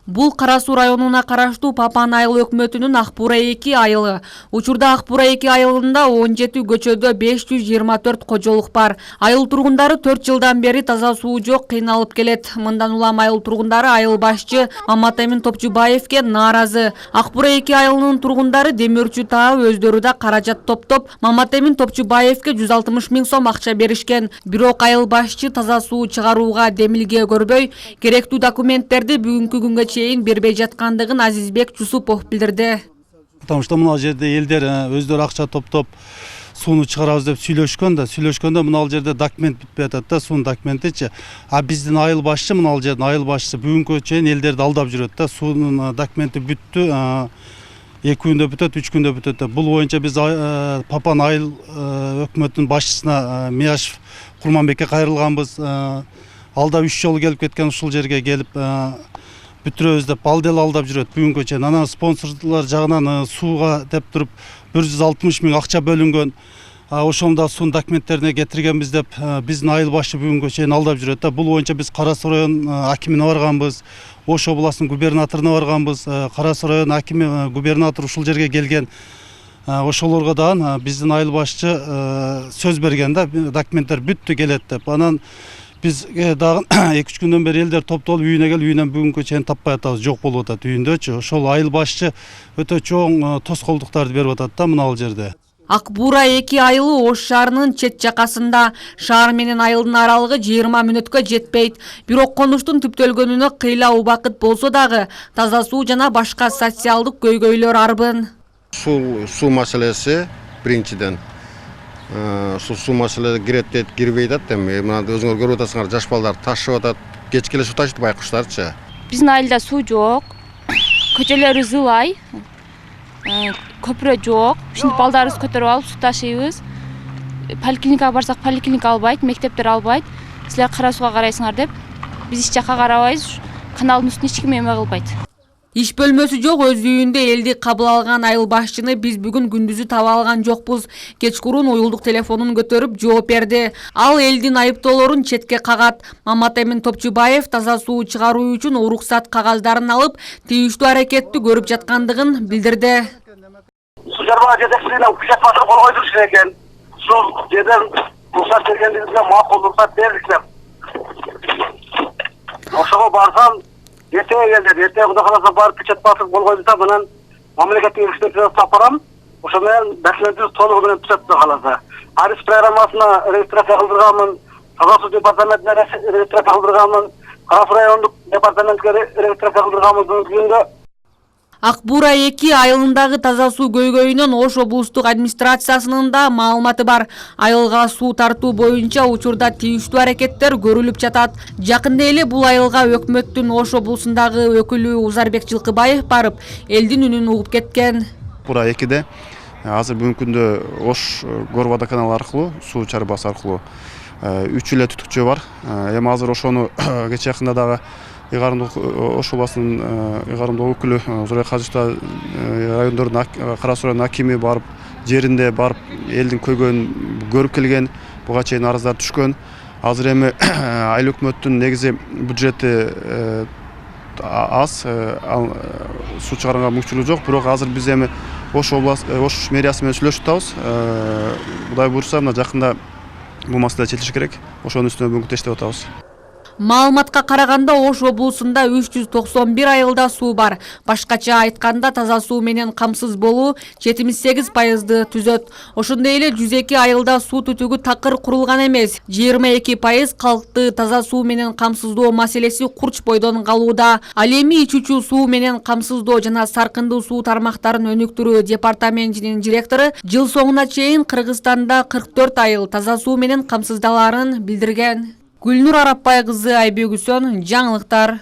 Бул Кара Суу районуна караштуу Папан айыл өкмөтүнүн Акбура 2 айылы. Учурда Акбура 2 айылында 17 көчөдө 524 кожолук бар. Айыл тургундары 4 жылдан бери таза суу жок, кыйналып келет. Мындан улам айыл тургундары айыл башчы Маматемин Топчубаевке нааразы. Акбура 2 айылынын тургундары демирчү таап өздөрү да каражат топтоп Маматемин Топчубаевке 160 000 сом акча беришкен. Бирок айыл башчы таза суу чыгарууга демилге көрбөй, керектүү документтерди бүгүнкү күнгө чейин бербей жаткандыгын Азизбек Чусупов билдирди. Потому что мына жерде элдер өздөрү акча топтоп сууну чыгарабыз деп сүйлөшкөндө мына жерде документ бүтпөй атат да, суунун документичи. А биздин айыл башчы мына жердин айыл башчысы бүгүнкү чейин элдерди алдап жүрөт да, суунун документи бүттү, 2 күндө бүтөт, 3 күндө бүтөт. Бул боюнча биз Папан айыл өкмөтүнүн башчысына Мияшев Курманбекке кайрылганбыз. Алда 3 жолу келип кеткен, ушул жерге келип бүтүрөбүз деп ал деле алдап жүрөт бүгүнкү чейин. Анан спонсорлор жагынан сууга деп туруп 160 000 акча бөлүнгөн. Ошондо суунун документтерине кетиргенбиз деп биздин айыл башы бүгүнкү чейин алдап жүрөт да. Бул боюнча биз Кара Суу район акимине барганбыз, Ош областынын губернаторуна барганбыз. Кара Суу район акими, губернатор ушул жерге келген. Ошолорго дагы биздин айыл башчы сөз берген да, документтер бүттү келет деп. Анан биз дагы 2-3 күндөн бери элдер топтолуп үйүнө келип, үйүнөн бүгүнкү чейин таппай атабыз, жок болуп атат үйүндөчү. Ошол айыл башчы өтө чоң тоскоолдуктарды берип атат да мына ал жерде. Акбура 2 айылы Ош шаарынын чет жакасында. Шаар менен айылдын аралыгы 20 мүнөткө жетпейт. Бирок конуштун түптөлгөнүнө кыйла убакыт болсо дагы таза суу жана башка социалдык көйгөйлөр арбын. Суу маселеси биринчиден. Суу маселеси кирет дейт, кирбей атат. Мына өзүңөр көрүп атасыңар, жаш балдар ташып атат. Кечке эле суу ташыйт байкуштарчы. Биздин айылда суу жок. Көчөлөрү зылай. Көпүрө жок. Ушинтип балдарыбызды көтөрүп алып суу ташыйбыз. Поликлиникага барсак, поликлиника албайт, мектептер албайт. Силер Кара Сууга карайсыңар деп, биз эч жакка карабайбыз. Каналдын үстүнө эч ким эме кылбайт. Иш бөлмөсү жок өз үйүндө элди кабыл алган айыл башчыны биз бүгүн күндүзү таба алган жокпуз. Кечкурун уюлдук телефонун көтөрүп жооп берди. Ал элдин айыптоолорун четке кагат. Маматемин Топчубаев таза суу чыгаруу үчүн уруксат кагаздарын алып, тийиштүү аракетти көрүп жаткандыгын билдирди. Суу чыгарууга жетекчилигине күчөт басып кол койдурушун экен. Суу жерден уруксат бергендигибизге макул уруксат бердик деп. Ошого барсам эртеге келди. Эртеге Кудай кааласа барып печать басып кол койду да, анан мамлекеттик инспекцияга тапарам. Ошо менен документибиз толугу менен түшөт Кудай кааласа. Арис программасына регистрация кылдырганмын, таза суу департаментине регистрация кылдырганмын, Кара Суу райондук департаментке регистрация кылдырганмын бүгүнгө. Акбура 2 айылындагы таза суу көйгөйүнөн Ош облустук администрациясынын да маалыматы бар. Айылга суу тартуу боюнча учурда тийиштүү аракеттер көрүлүп жатат. Жакында эле бул айылга өкмөттүн Ош облусундагы өкүлү Узарбек Жылкыбаев барып, элдин үнүн угуп кеткен. Акбура 2де азыр бүгүнкү күндө Ош Горводоканал аркылуу, суу чарбасы аркылуу 3 эле түтүкчү бар. Эми азыр ошону кечээ жакында дагы Ош областынын ыйгарымдуу өкүлү Зурбек Хажыта райондордун Кара Суу районунун акими барып, жеринде барып, элдин көйгөйүн көрүп келген. Буга чейин арыздар түшкөн. Азыр эми айыл өкмөттүн негизи бюджети аз, суу чыгарганга мүмкүнчүлүгү жок. Бирок азыр биз эми Ош мэриясы менен сүйлөшүп атабыз. Кудай буйрса, мына жакында бул маселе чечилиш керек. Ошонун үстүнө бүгүн иштеп атабыз. Маалыматка караганда Ош облусунда 391 айылда суу бар. Башкача айтканда таза суу менен камсыз болуу 78% түзөт. Ошондой эле 102 айылда суу түтүгү такыр курулган эмес. 22% калкты таза суу менен камсыздоо маселеси курч бойдон калууда. Ал эми ичүүчү суу менен камсыздоо жана саркындуу суу тармактарын өнүктүрүү департаментинин директору жыл соңуна чейин Кыргызстанда 44 айыл таза суу менен камсыздаларын билдирген. Гүлнур Арапбай кызы, Айбек Үсөн, жаңылыктар.